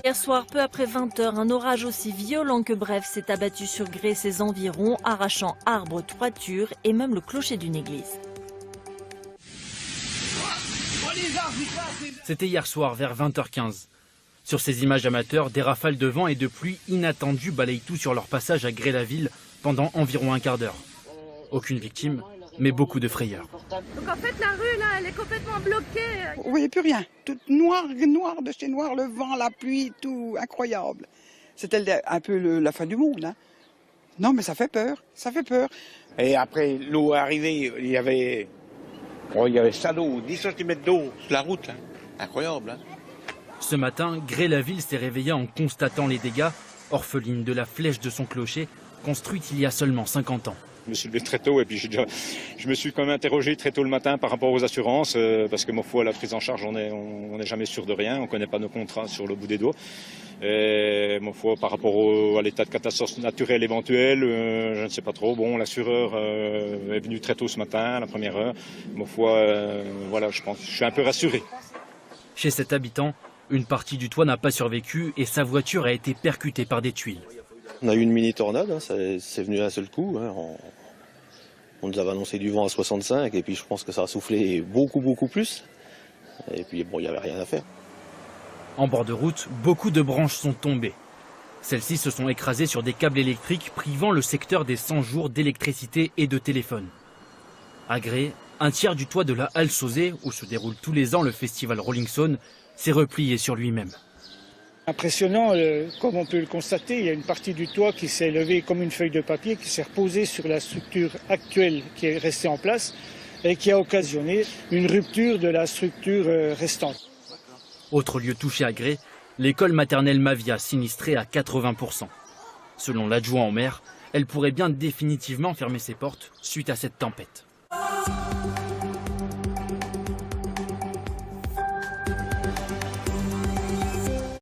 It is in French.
Hier soir, peu après 20 h, un orage aussi violent que bref s'est abattu sur Grès et ses environs, arrachant arbres, toitures et même le clocher d'une église. C'était hier soir vers 20 h 15. Sur ces images amateurs, des rafales de vent et de pluie inattendues balayent tout sur leur passage à Grès-la-Ville pendant environ un quart d'heure. Aucune victime, mais beaucoup de frayeur. Donc en fait la rue là, elle est complètement bloquée. Vous voyez plus rien, tout noir, noir de chez noir, le vent, la pluie, tout incroyable. C'était un peu la fin du monde. Hein. Non mais ça fait peur, ça fait peur. Et après l'eau est arrivée, il y avait ça d'eau, 10 cm d'eau sur la route, hein. Incroyable. Hein. Ce matin, Grès-la-Ville s'est réveillée en constatant les dégâts, orpheline de la flèche de son clocher, construite il y a seulement 50 ans. Je me suis levé très tôt et puis je me suis quand même interrogé très tôt le matin par rapport aux assurances parce que ma foi, la prise en charge, on n'est jamais sûr de rien, on ne connaît pas nos contrats sur le bout des doigts. Et ma foi, par rapport à l'état de catastrophe naturelle éventuelle, je ne sais pas trop. Bon, l'assureur est venu très tôt ce matin, à la première heure. Ma foi, voilà, je suis un peu rassuré. Chez cet habitant, une partie du toit n'a pas survécu et sa voiture a été percutée par des tuiles. On a eu une mini tornade, hein, c'est venu d'un seul coup. Hein, on nous avait annoncé du vent à 65 et puis je pense que ça a soufflé beaucoup plus. Et puis bon, il n'y avait rien à faire. En bord de route, beaucoup de branches sont tombées. Celles-ci se sont écrasées sur des câbles électriques privant le secteur des 100 jours d'électricité et de téléphone. À Grès, un tiers du toit de la Halle Sauzet, où se déroule tous les ans le festival Rolling Stone, s'est replié sur lui-même. Impressionnant, comme on peut le constater, il y a une partie du toit qui s'est levée comme une feuille de papier, qui s'est reposée sur la structure actuelle qui est restée en place et qui a occasionné une rupture de la structure restante. Autre lieu touché à Grès, l'école maternelle Mavia, sinistrée à 80%. Selon l'adjoint au maire, elle pourrait bien définitivement fermer ses portes suite à cette tempête.